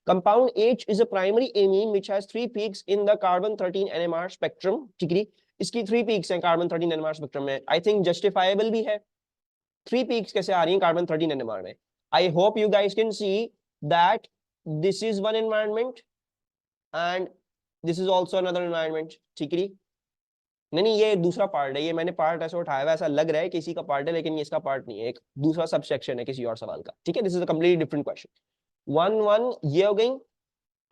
Compound H is a primary amine which has 3 peaks in the carbon 13 NMR spectrum. ठीक है, इसकी 3 peaks हैं carbon 13 NMR spectrum में. I think justifiable भी है. 3 peaks कैसे आ रही हैं carbon 13 NMR में? I hope you guys can see that this is one environment and this is also another environment. ठीक है, नहीं ये दूसरा पार्ट है. ये मैंने पार्ट ऐसे उठाया हुआ, ऐसा लग रहा है किसी का पार्ट है, लेकिन ये इसका पार्ट नहीं है, एक दूसरा सब सेक्शन है किसी और सवाल का. ठीक है, this is a completely different question. 1 1 ये हो गई,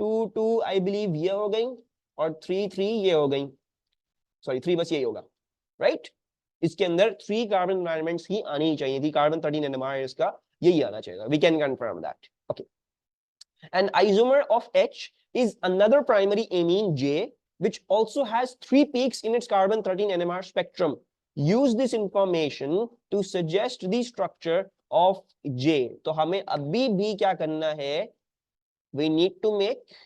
2 2 आई बिलीव ये हो गई, और 3 3 ये हो गई. सॉरी 3 बस यही होगा, राइट. इसके अंदर 3 कार्बन एनवायरनमेंट्स ही आनी चाहिए थी. कार्बन 13 NMR इसका यही आना चाहिए. We can confirm that. Okay. An isomer of H is another primary amine J which also has 3 peaks in its carbon 13 NMR spectrum. Use this information to suggest the structure of J. तो हमें अभी भी क्या करना है? We need to make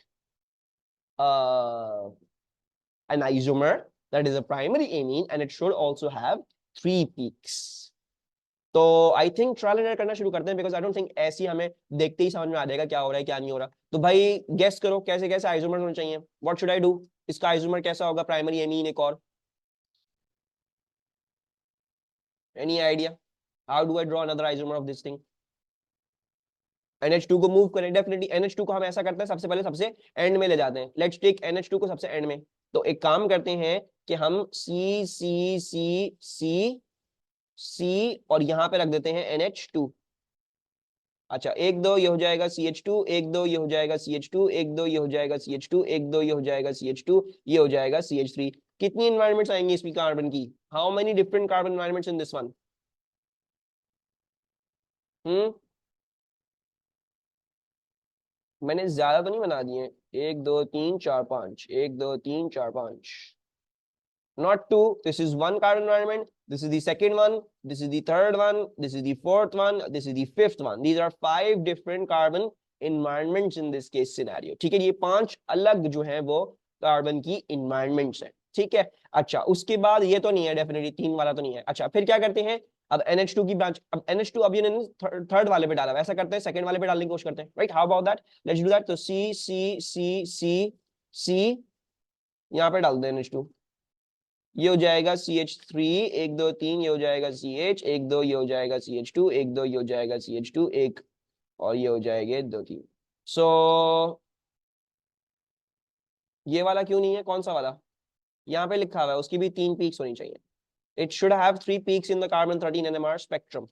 an isomer that is a primary amine and it should also have 3 peaks. तो I think trial and error करना शुरू करते हैं, बिकॉज आई डोंट थिंक ऐसी हमें देखते ही समझ में आ जाएगा क्या हो रहा है क्या नहीं हो रहा. तो भाई गेस करो कैसे कैसे आइसोमर होने चाहिए. What should I do? इसका आइसोमर कैसा होगा? प्राइमरी एमीन एक और. Any idea? How do I draw another isomer of this thing? NH2 को मूव करें. डेफिनेटली NH2 को हम ऐसा करते हैं, सबसे पहले सबसे एंड में ले जाते हैं. लेट्स टेक NH2 को सबसे एंड में. तो एक काम करते हैं कि हम C C C C C और यहां पे रख देते हैं NH2. अच्छा 1 2 ये हो जाएगा CH2, 1 2 ये हो जाएगा CH2, 1 2 ये हो जाएगा CH2, 1 2 ये हो जाएगा CH2, ये हो जाएगा CH3. कितनी एनवायरनमेंट्स आएंगी इसकी कार्बन की? How many different carbon environments in this one? मैंने ज्यादा तो नहीं बना दिए. 1 2 3 4 5, 1 2 3 4 5. Not two. This is one carbon environment. This is the second one. This is the third one. This is the fourth one. This is the fifth one. These are 5 different carbon environments in this case scenario. ठीक है, ये 5 अलग जो है वो carbon की environments है. ठीक है. अच्छा उसके बाद ये तो नहीं है, डेफिनेटली 3 वाला तो नहीं है. अच्छा फिर क्या करते हैं? अब NH2 की ब्रांच, अब NH2 अब ये थर्ड वाले पे डाला. ऐसा करते हैं सेकंड वाले पे डालने की कोशिश करते हैं. Right, how about that? Let's do that. तो C C C C C यहाँ पे डाल दें NH2. ये हो जाएगा CH3, 1 2 3 ये हो जाएगा CH, 1 2 ये हो जाएगा CH2, 1 2 ये हो जाएगा CH2, 1 और ये हो जाएगा 2 3. सो ये वाला क्यों नहीं है? कौन सा वाला? यहाँ पे लिखा हुआ है उसकी भी 3 पीक्स होनी चाहिए. It should have 3 peaks in the carbon 13 NMR spectrum.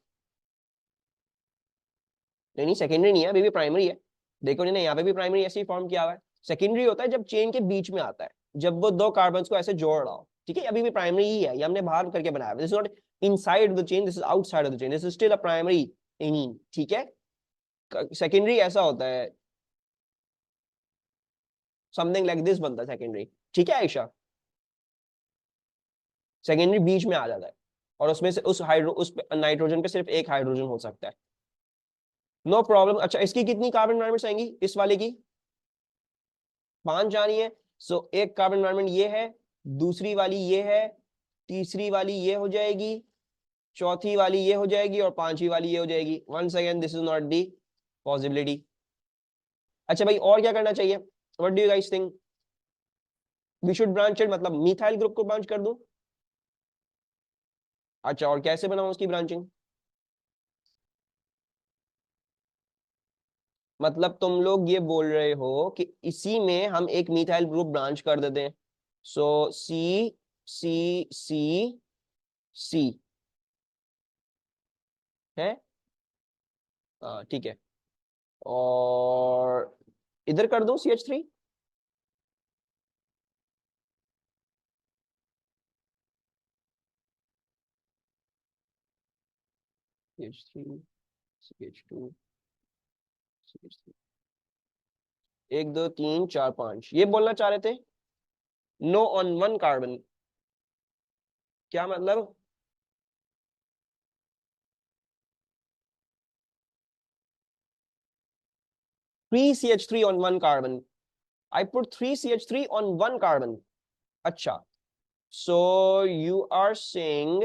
नहीं सेकेंडरी नहीं है, अभी भी प्राइमरी है. देखो नहीं यहाँ पे भी प्राइमरी ऐसे ही फॉर्म किया हुआ है. सेकेंडरी होता है जब चेन के बीच में आता है, जब वो 2 कार्बन को ऐसे जोड़ रहा हो. ठीक है, अभी भी प्राइमरी ही है, ये हमने बाहर करके बनाया. This is not inside the chain, this is outside of the chain. This is still a primary amine. ठीक है, सेकेंडरी ऐसा होता है, समथिंग लाइक दिस बनता है सेकेंडरी. ठीक है आयशा, सेकेंडरी बीच में आ जाता है और उसमें से उस नाइट्रोजन पे सिर्फ एक हाइड्रोजन हो सकता है. No problem. अच्छा इसकी कितनी कार्बन एनवायरनमेंट्स आएंगी? इस वाले की 5 जानी है. सो एक कार्बन एनवायरनमेंट ये है, दूसरी वाली ये है, तीसरी वाली ये हो जाएगी, चौथी वाली ये हो जाएगी और 5वीं वाली ये हो जाएगी. Once again this is not the possibility. अच्छा भाई और क्या करना चाहिए? What do you guys think? We should branch it, मतलब मिथाइल ग्रुप को ब्रांच कर दूं? अच्छा और कैसे बनाऊं उसकी ब्रांचिंग? मतलब तुम लोग ये बोल रहे हो कि इसी में हम एक मिथाइल ग्रुप ब्रांच कर देते हैं. सो C C C C है. ठीक है, और इधर कर दूं CH3. CH3 CH2 CH3. 1 2 3 4 5 ये बोलना चाह रहे थे. Know on 1 carbon. क्या मतलब? Three CH3 on 1 carbon. I put 3 CH3 on 1 carbon. अच्छा, so you are saying,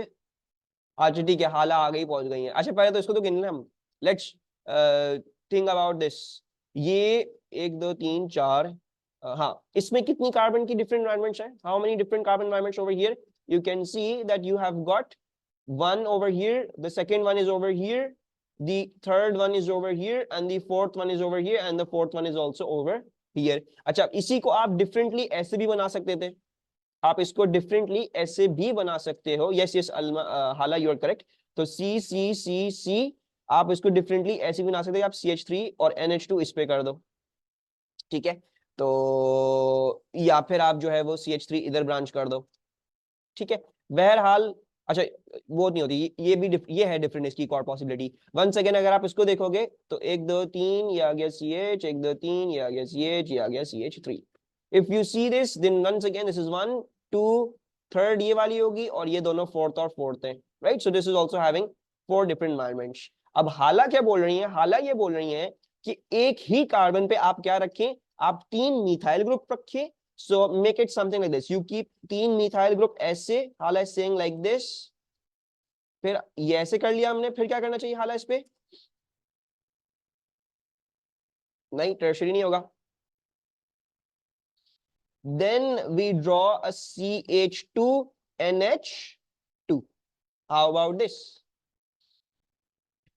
अच्छा ठीक है, हाला आ गई, पहुंच गई है. अच्छा पहले तो इसको तो गिनना हम. Let's think about this. ये 1 2 3 4, हाँ, इसमें कितनी कार्बन की डिफरेंट एनवायरमेंट्स हैं? How many different carbon environments over here? You can see that you have got one over here, the second one is over here, the third one is over here, and the fourth one is over here, and the fourth one is also over here. अच्छा, इसी को आप differently ऐसे भी बना सकते थे, आप इसको डिफरेंटली ऐसे भी बना सकते हो. यस यस हाला, यू आर करेक्ट. तो सी सी सी सी, आप इसको डिफरेंटली ऐसे भी बना सकते हो, आप CH3 और NH2 इस पे कर दो, ठीक है. तो या फिर आप जो है वो CH3 इधर ब्रांच कर दो, ठीक है. बहरहाल अच्छा, वो नहीं होती, ये भी ये है डिफरेंट इसकी एक और पॉसिबिलिटी. वंस अगेन अगर आप इसको देखोगे तो 1 2 3 ये आ गया CH, 1 2 3 ये आ गया CH, ये आ गया CH3. If you see this then once again this is 1 2 third ये वाली होगी, और ये दोनों फोर्थ और फोर्थ है, right. So this is also having 4 different environments. अब हाला क्या बोल रही है? हाला ये बोल रही है कि एक ही कार्बन पे आप क्या रखें, आप 3 मिथाइल ग्रुप रखें. So make it something like this. You keep 3 methyl group ऐसे, हाला is saying like this. फिर ये ऐसे कर लिया हमने, फिर क्या करना चाहिए हाला इस पे? नहीं, टर्शरी नहीं होगा. Then we draw a CH2NH2. How about this?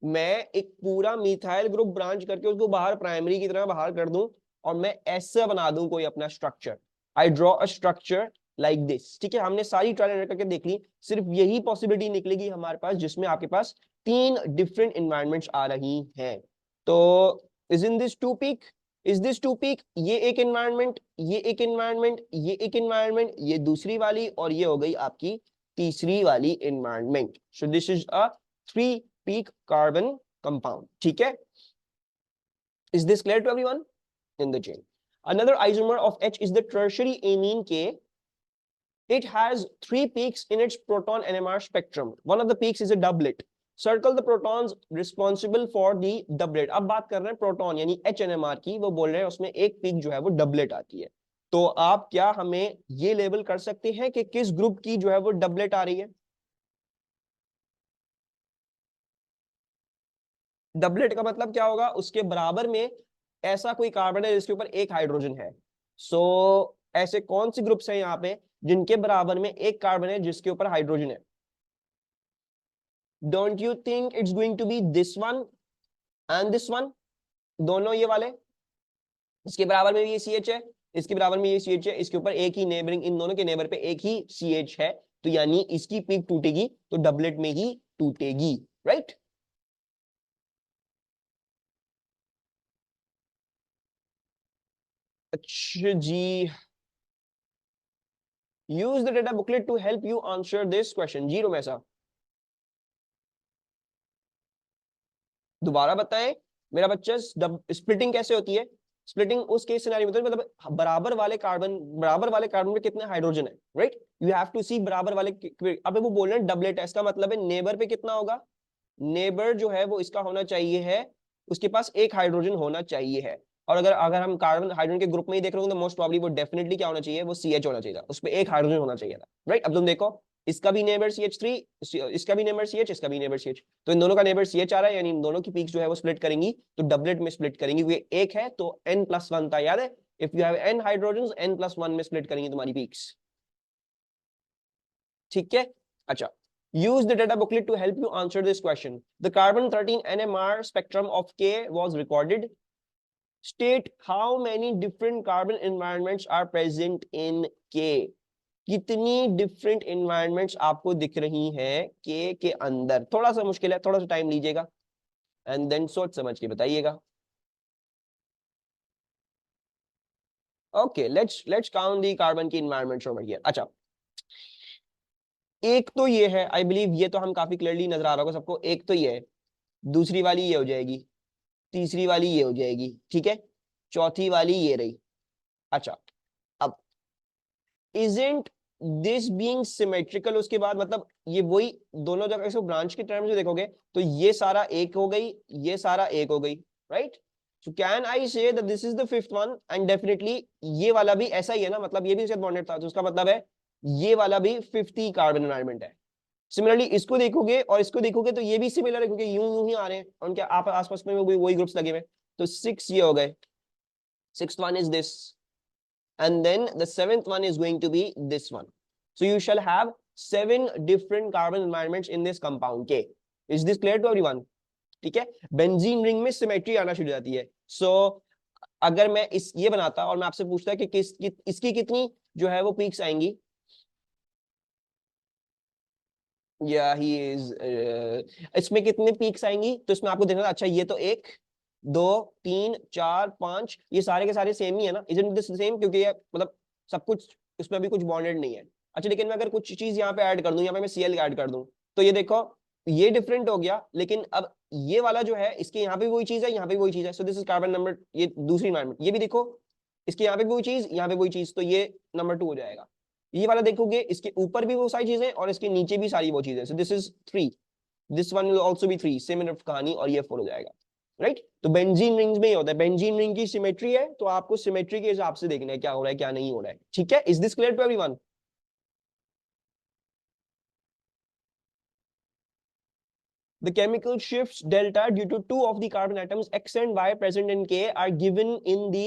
मैं एक पूरा मिथाइल ग्रुप ब्रांच करके उसको बाहर प्राइमरी की तरह बाहर कर दूं, और मैं ऐसे बना दूं कोई अपना structure. I draw a structure like this, ठीक है. हमने सारी ट्रायल एंड करके देख ली, सिर्फ यही पॉसिबिलिटी निकलेगी हमारे पास जिसमें आपके पास 3 डिफरेंट एनवायरनमेंट्स आ रही हैं. तो is in this two peak, is this two peak, ये एक एनवायरनमेंट, ये एक एनवायरनमेंट, ये एक एनवायरनमेंट, ये दूसरी वाली, और ये हो गई आपकी तीसरी वाली environment. So this is a 3 peak carbon compound. ठीक है. Is this clear to everyone in the chain? Another isomer of H is the tertiary amine K. It has 3 peaks in its proton NMR spectrum. One of the peaks is a doublet. Circle the protons responsible for the doublet. अब बात कर रहे हैं proton यानी HNMR की, वो बोल रहे हैं उसमें एक पीक जो है वो डबलेट आती है. तो आप क्या हमें ये लेबल कर सकते हैं कि किस ग्रुप की जो है वो डबलेट आ रही है? डबलेट का मतलब क्या होगा? उसके बराबर में ऐसा कोई कार्बन है जिसके ऊपर एक हाइड्रोजन है. सो ऐसे कौन सी ग्रुप्स हैं यहाँ पे जिनके बराबर में एक कार्बन है जिसके ऊपर हाइड्रोजन है? Don't you think it's going to be this one and this one? दोनों ये वाले, इसके बराबर में भी ये CH है, इसके बराबर में ये CH है, इसके ऊपर एक ही नेबरिंग, इन दोनों के नेबर पे एक ही CH है, तो यानी इसकी पीक टूटेगी तो डबलेट में ही टूटेगी, राइट. अच्छा जी. Use the data booklet to help you answer this question. Zero में सा दोबारा बताएं मेरा बच्चा, स्प्लिटिंग कैसे होती है? स्प्लिटिंग उस केस सिनेरियो में, मतलब बराबर वाले कार्बन में कितने हाइड्रोजन है, राइट. यू हैव टू सी बराबर वाले. अब वो बोल रहे हैं डबलेट है, इसका मतलब है नेबर पे कितना होगा? नेबर जो है वो इसका होना चाहिए है, उसके पास एक हाइड्रोजन होना चाहिए है. और अगर अगर हम कार्बन हाइड्रोजन के ग्रुप में ही देख रहे हो तो मोस्ट प्रॉब्ली वो डेफिनेटली क्या होना चाहिए? वो CH होना चाहिए था, उस पर एक हाइड्रोजन होना चाहिए था, राइट. अब तुम देखो, इसका भी नेबर CH3, इसका भी नेबर CH, इसका भी नेबर CH, तो इन दोनों का नेबर CH आ रहा है, यानी इन दोनों की पीक्स जो है वो स्प्लिट करेंगी, तो डबलेट में स्प्लिट करेंगी. ये एक है तो N+1 था, याद है? If you have N hydrogen, N+1 में स्प्लिट करेंगी तुम्हारी पीक्स, ठीक है. अच्छा, use the data booklet to help you answer this question. The carbon 13 NMR spectrum of K was recorded. State how many different carbon environments are present in K. कितनी different environments आपको दिख रही हैं के अंदर? थोड़ा सा मुश्किल है, थोड़ा सा टाइम लीजिएगा एंड देन सोच समझ के बताइएगा. Okay, let's count the carbon की एनवायरनमेंट्स ओवर हियर. अच्छा, एक तो ये है, आई बिलीव ये तो हम काफी क्लियरली नजर आ रहा होगा सबको. एक तो ये है, दूसरी वाली ये हो जाएगी, तीसरी वाली ये हो जाएगी, ठीक है, चौथी वाली ये रही. अच्छा, अब isn't this being symmetrical, उसके बाद मतलब ये वही दोनों जगह इसको ब्रांच के टर्म्स में देखोगे तो ये सारा एक हो गई, ये सारा एक हो गई, right. So can I say that this is the fifth one, and definitely ये वाला भी ऐसा ही है ना, मतलब ये भी इसके बॉन्डेड था, तो उसका मतलब है ये वाला भी 50 कार्बन एनवायरनमेंट है. सिमिलरली इसको देखोगे और इसको देखोगे तो ये भी सिमिलर है, क्योंकि यूं यूं ही आ रहे हैं, उनके आप आसपास में वही ग्रुप्स लगे हुए. तो 6 ये हो गए, 6th one is this, and then the 7th one is going to be this one. So you shall have 7 different carbon environments in this compound K. Is this clear to everyone? ठीक है, benzene ring में symmetry आना शुरू हो जाती है. सो अगर मैं इस ये बनाता और मैं आपसे पूछता कि इसकी कितनी जो है वो पीक्स आएंगी, या ही इज, इसमें कितने पीक्स आएंगी, तो इसमें आपको देखना था. अच्छा ये तो 1 2 3 4 5, ये सारे के सारे सेम ही है ना, इजंट दिस सेम, क्योंकि ये मतलब सब कुछ इसमें भी कुछ बॉन्डेड नहीं है. अच्छा लेकिन मैं अगर कुछ चीज यहाँ पे ऐड कर दूं, यहाँ पे मैं Cl ऐड कर दूं, तो ये देखो ये डिफरेंट हो गया, लेकिन अब ये वाला जो है इसके यहाँ पे भी वही चीज है, यहाँ पे भी वही चीज है. So this is carbon number, ये दूसरी एनवायरमेंट. ये भी देखो इसके यहाँ पे भी वही चीज, यहाँ पे वही चीज, तो ये नंबर 2 हो जाएगा. ये वाला देखोगे इसके ऊपर भी वो सारी चीजें और इसके नीचे भी सारी वो चीजें. So this is 3, this one will also be 3, similar कहानी, और ये 4 हो जाएगा. राइट, तो बेंजीन रिंग्स में ही होता है, बेंजीन रिंग की सिमेट्री है, तो आपको सिमेट्री के हिसाब से देखना है क्या हो रहा है क्या नहीं हो रहा है. ठीक है, is this clear to everyone? The chemical shifts delta due to two of the carbon atoms X and Y present in K are given in the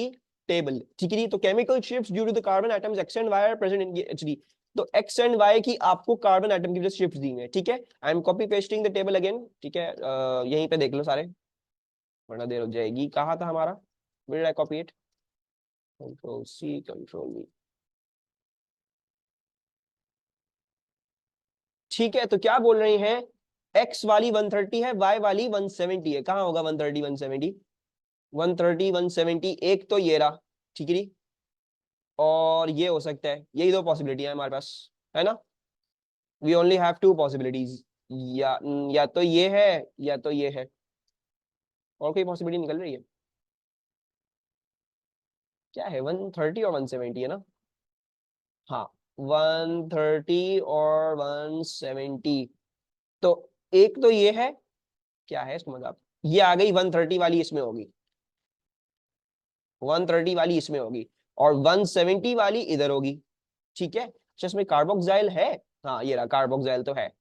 table. ठीक है, तो chemical shifts due to the carbon atoms X and Y are present in HD. तो X and Y की आपको carbon atom की वजह shift दी है. ठीक है, I am copy pasting the table again. ठीक है, यहीं पे देख लो सारे, वरना देर हो जाएगी. कहाँ था हमारा, where did I copy it? Control C, Control V. ठीक है, तो क्या बोल रही हैं, X वाली 130 है, Y वाली 170 है. कहाँ होगा 130 170? 130 170, एक तो ये रहा. ठीक है, और ये हो सकता है, यही दो पॉसिबिलिटी है हमारे पास, है ना. वी ओनली हैव 2 पॉसिबिलिटीज, या तो ये है या तो ये है, और कोई पॉसिबिलिटी निकल रही है? क्या है, 130 और 170 है ना. हाँ, 130 और 170. तो एक तो ये है, क्या है इसको मतलब, ये आ गई 130 वाली इसमें होगी, 130 वाली इसमें होगी, और 170 वाली इधर होगी. ठीक है, अच्छा इसमें कार्बोक्साइल है, हाँ ये रहा, कार्बोक्साइल तो है.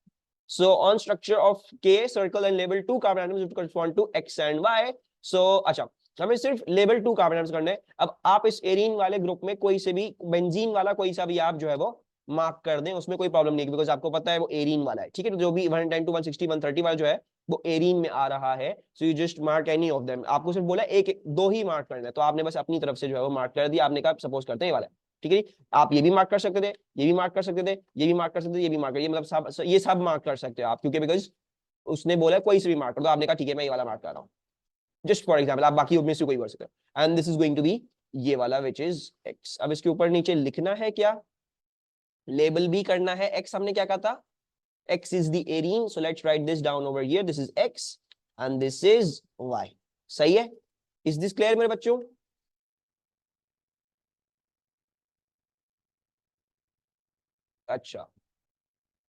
So on structure of K, circle and label 2 carbon atoms which correspond to X and Y. So अच्छा, हमें सिर्फ लेबल 2 कार्बन एटम्स करने हैं. अब आप इस एरीन वाले ग्रुप में कोई से भी बेंजीन वाला कोई सा भी आप जो है वो मार्क कर दें, उसमें कोई प्रॉब्लम नहीं है, बिकॉज आपको पता है वो एरीन वाला है. ठीक है, तो जो भी 110 to 160 130 वाला जो है वो एरीन में आ रहा है. So you just mark any of them. आपको सिर्फ बोला एक दो ही मार्क करना है, तो आपने बस अपनी तरफ से जो है वो मार्क कर दिया. आपने कहा सपोज करते हैं ये वाला. ठीक है, आप ये भी मार्क कर सकते थे, ये भी मार्क कर सकते थे, ये भी मार्क कर सकते थे, ये भी मार्क कर, ये मतलब सब ये सब मार्क कर सकते हो आप, क्योंकि बिकॉज उसने बोला कोई से भी मार्क कर दो. आपने कहा ठीक है मैं ये वाला मार्क कर रहा हूँ, जस्ट फॉर एग्जाम्पल. आप बाकी में से कोई कर सकते हो. And this is going to be ये वाला विच इज एक्स. अब इसके ऊपर नीचे लिखना है क्या, लेबल भी करना है. एक्स हमने क्या कहा था, X is the arene, so let's write this down over here. This is X and this is Y. सही है, इज दिस क्लियर मेरे बच्चों? अच्छा,